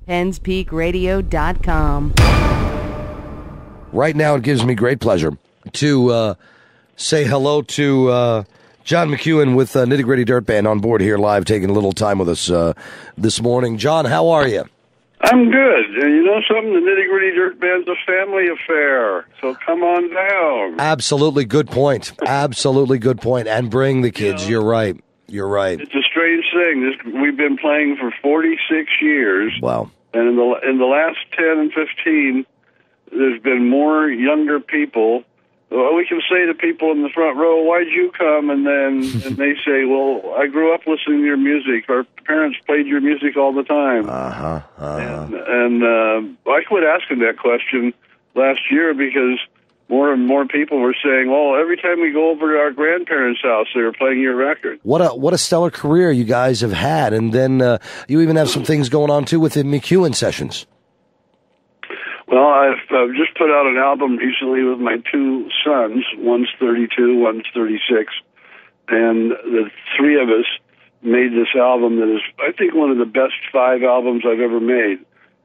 PennsPeakRadio.com. Right now, it gives me great pleasure to say hello to John McEuen with Nitty Gritty Dirt Band on board here live, taking a little time with us this morning. John, how are you? I'm good. You know something? The Nitty Gritty Dirt Band's a family affair, so come on down. Absolutely good point. Absolutely good point. And bring the kids. You're right. You're right. It's a strange thing. We've been playing for 46 years. Wow. And in the last 10 and 15, there's been more younger people. We can say to people in the front row, "Why'd you come?" And they say, "Well, I grew up listening to your music. Our parents played your music all the time." And I quit asking that question last year because more and more people were saying, "Well, every time we go over to our grandparents' house, they were playing your record." What a stellar career you guys have had, and then you even have some things going on too with the McEuen sessions. Well, I've just put out an album recently with my two sons. One's 32, one's 36. And the three of us made this album that is, I think, one of the best 5 albums I've ever made.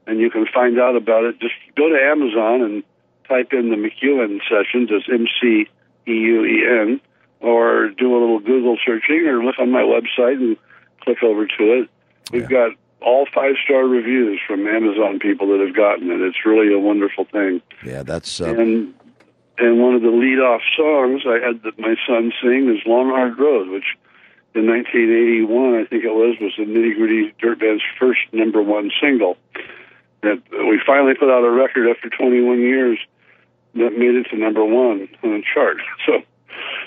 And you can find out about it. Just go to Amazon and type in the McEuen sessions. It's McEuen. Or do a little Google searching or look on my website and click over to it. We've got all 5-star reviews from Amazon people that have gotten it. It's really a wonderful thing. Yeah, that's... And one of the lead-off songs I had my son sing is Long Hard Road, which in 1981, I think it was the Nitty Gritty Dirt Band's first #1 single. That we finally put out a record after 21 years that made it to #1 on the chart. So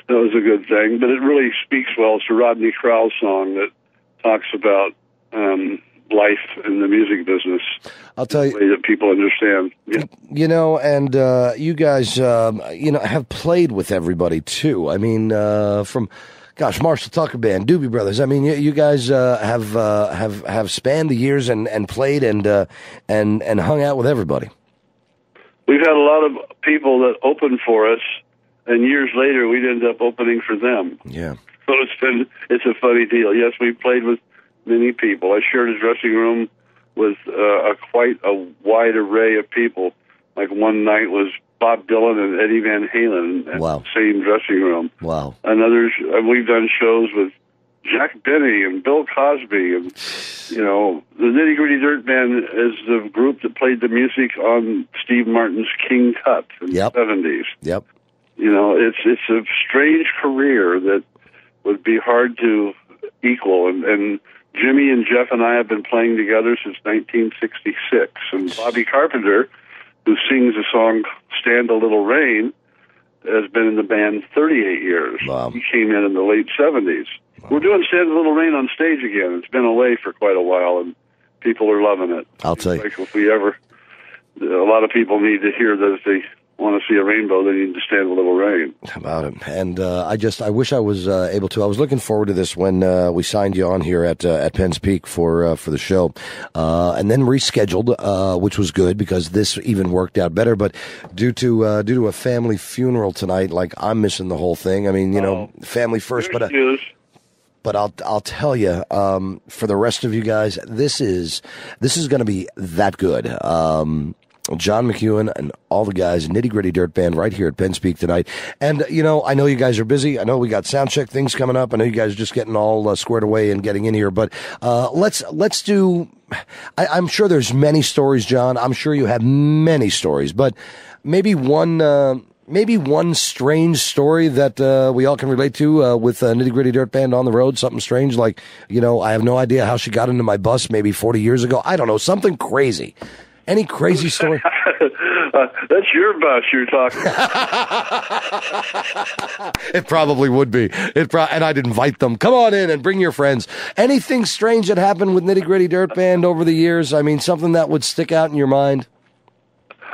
that was a good thing. But it really speaks well. It's a Rodney Crowell song that talks about life in the music business. I'll tell you, the way that people understand. Yeah. You know, and you guys, have played with everybody too. I mean, from Marshall Tucker Band, Doobie Brothers. I mean, you guys have spanned the years and played and hung out with everybody. We've had a lot of people that opened for us, and years later we'd end up opening for them. Yeah. So it's a funny deal. Yes, we played with many people. I shared a dressing room with quite a wide array of people. Like one night was Bob Dylan and Eddie Van Halen in the same dressing room. Wow. And others, we've done shows with Jack Benny and Bill Cosby. And, the Nitty Gritty Dirt Band is the group that played the music on Steve Martin's King Tut in the 70s. Yep. It's a strange career that would be hard to equal. And Jimmy and Jeff and I have been playing together since 1966. And Bobby Carpenter, who sings the song Stand a Little Rain, has been in the band 38 years. Wow. He came in the late 70s. Wow. We're doing Stand a Little Rain on stage again. It's been away for quite a while, and people are loving it. I'll tell you. Like a lot of people need to hear that if they want to see a rainbow, they need to Stand a Little Rain. How about it? And I wish I was able to. I was looking forward to this when we signed you on here at Penn's Peak for the show, and then rescheduled, which was good because this even worked out better. But due to a family funeral tonight, like I'm missing the whole thing. I mean, family first, but I'll tell you, for the rest of you guys, this is going to be that good. John McEuen and all the guys, Nitty Gritty Dirt Band, right here at Penn's Peak tonight. And, I know you guys are busy. I know we got sound check things coming up. I know you guys are just getting all squared away and getting in here. But let's do. I'm sure there's many stories, John. I'm sure you have many stories, but maybe one strange story that we all can relate to with Nitty Gritty Dirt Band on the road. Something strange, like I have no idea how she got into my bus maybe 40 years ago. I don't know, something crazy. Any crazy story? That's your bus you're talking about. It probably would be. And I'd invite them. Come on in and bring your friends. Anything strange that happened with Nitty Gritty Dirt Band over the years? I mean, something that would stick out in your mind?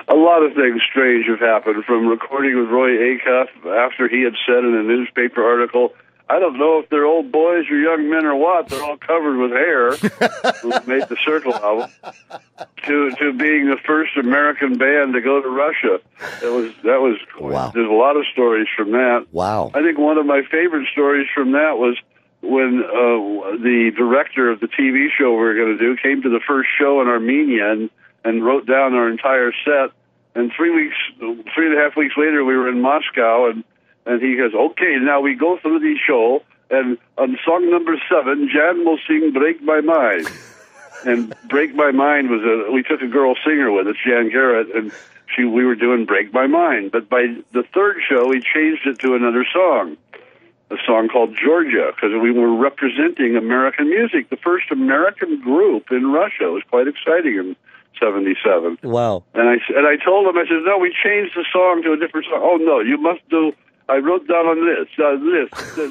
A lot of things strange have happened, from recording with Roy Acuff after he had said in a newspaper article, "I don't know if they're old boys or young men or what. They're all covered with hair." Who made the Circle album. To being the first American band to go to Russia. That was wow. There's a lot of stories from that. Wow. I think one of my favorite stories from that was when the director of the TV show we were going to do came to the first show in Armenia and wrote down our entire set. And 3.5 weeks later, we were in Moscow, and he goes, okay, now we go through the show, and on song number 7, Jan will sing Break My Mind. And Break My Mind was we took a girl singer with us, Jan Garrett, and we were doing Break My Mind. But by the third show, he changed it to another song, a song called Georgia, because we were representing American music, the first American group in Russia. It was quite exciting in 77. Wow. And I told him, I said, no, we changed the song to a different song. Oh, no, you must do, I wrote down on this,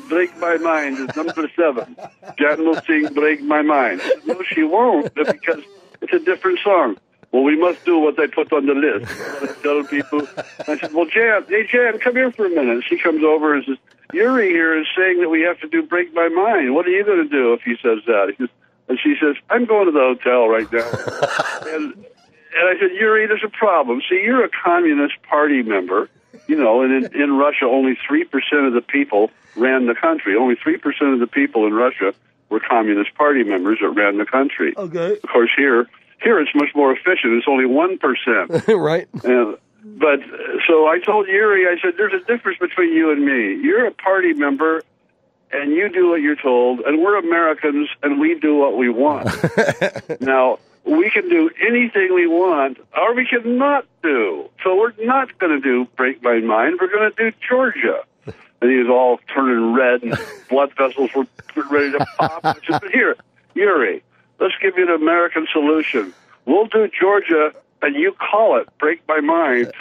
Break My Mind is number 7. Jan will sing Break My Mind. I said, no, she won't, because it's a different song. Well, we must do what they put on the list. I tell people. I said, well, Jan, hey, Jan, come here for a minute. She comes over and says, Yuri here is saying that we have to do Break My Mind. What are you going to do if he says that? And she says, I'm going to the hotel right now. and I said, Yuri, there's a problem. See, you're a Communist Party member, and in Russia, only 3% of the people ran the country. Only 3% of the people in Russia were Communist Party members that ran the country. Okay. Of course, here it's much more efficient. It's only 1%. Right. But so I told Yuri, I said, there's a difference between you and me. You're a party member, and you do what you're told, and we're Americans, and we do what we want. Now, we can do anything we want, or we can not do. So we're not going to do Break My Mind. We're going to do Georgia. And he was all turning red, and blood vessels were ready to pop. I said, but here, Yuri, let's give you an American solution. We'll do Georgia, and you call it Break My Mind.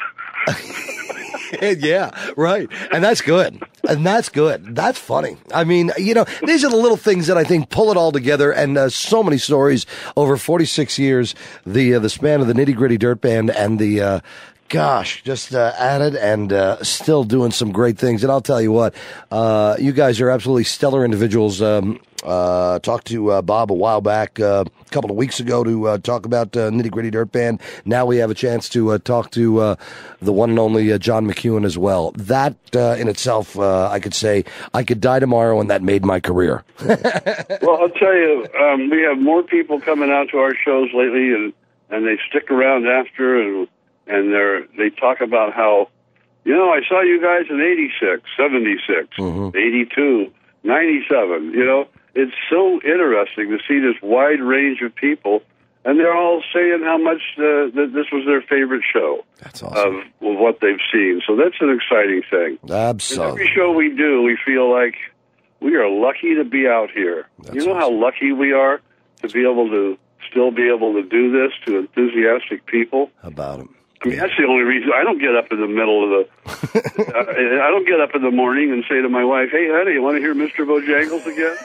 Yeah, right. And that's good. That's funny. I mean, these are the little things that I think pull it all together, and so many stories over 46 years, the span of the Nitty Gritty Dirt Band, and the just added and still doing some great things. And I'll tell you what, you guys are absolutely stellar individuals. Talked to Bob a while back, a couple of weeks ago, to talk about Nitty Gritty Dirt Band. Now we have a chance to talk to the one and only John McEuen as well. That in itself, I could say I could die tomorrow, and that made my career. Well, I'll tell you, we have more people coming out to our shows lately, and they stick around after, and they talk about how, I saw you guys in 86, 76, 82, 97, It's so interesting to see this wide range of people, and they're all saying how much that this was their favorite show. That's awesome. Of what they've seen. So that's an exciting thing. Absolutely. In every show we do, we feel like we are lucky to be out here. That's how lucky we are to be able to still be able to do this to enthusiastic people? How about it? I mean, that's the only reason. I don't get up in the middle of the. I don't get up in the morning and say to my wife, "Hey, honey, you want to hear Mr. Bojangles again?"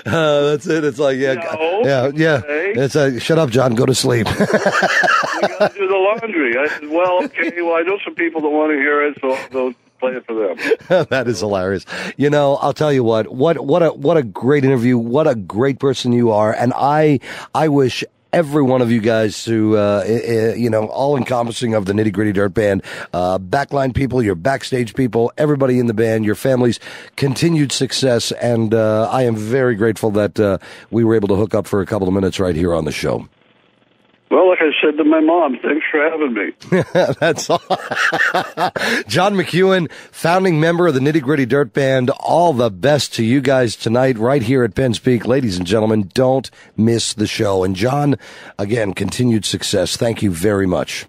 That's it. It's like, yeah. Okay. It's shut up, John. Go to sleep. We got to do the laundry. I said, "Well, okay. Well, I know some people that want to hear it, so I'll go play it for them." That is hilarious. I'll tell you what a great interview. What a great person you are, and I wish every one of you guys to, all encompassing of the Nitty Gritty Dirt Band, backline people, your backstage people, everybody in the band, your families, continued success. And I am very grateful that we were able to hook up for a couple of minutes right here on the show. Well, like I said to my mom, thanks for having me. That's all. John McEuen, founding member of the Nitty Gritty Dirt Band. All the best to you guys tonight right here at Penn's Peak. Ladies and gentlemen, don't miss the show. And John, again, continued success. Thank you very much.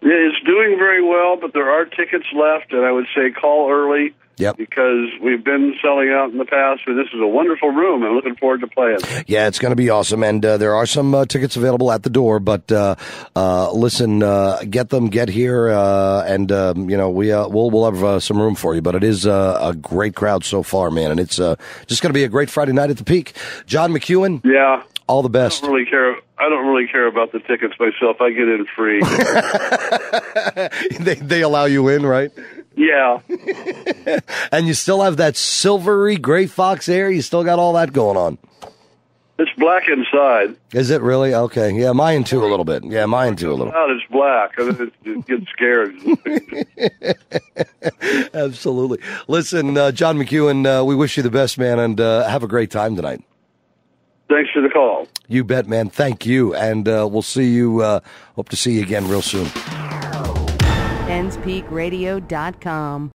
Yeah, it's doing very well, but there are tickets left, and I would say call early. Yep. Because we've been selling out in the past, and this is a wonderful room. I'm looking forward to playing. Yeah, it's going to be awesome, and there are some tickets available at the door. But listen, get them, get here, and we'll have some room for you. But it is a great crowd so far, man, and it's just going to be a great Friday night at the Peak. John McEuen. Yeah. All the best. I don't really care about the tickets myself. I get in free. They allow you in, right? Yeah. And you still have that silvery gray fox hair? You still got all that going on? It's black inside. Is it really? Okay. Yeah, mine too a little bit. Yeah, mine too a little. Out, it's black. I mean, it gets scared. Absolutely. Listen, John McEuen, we wish you the best, man, and have a great time tonight. Thanks for the call. You bet, man. Thank you, and we'll see you. Hope to see you again real soon. PennsPeakRadio.com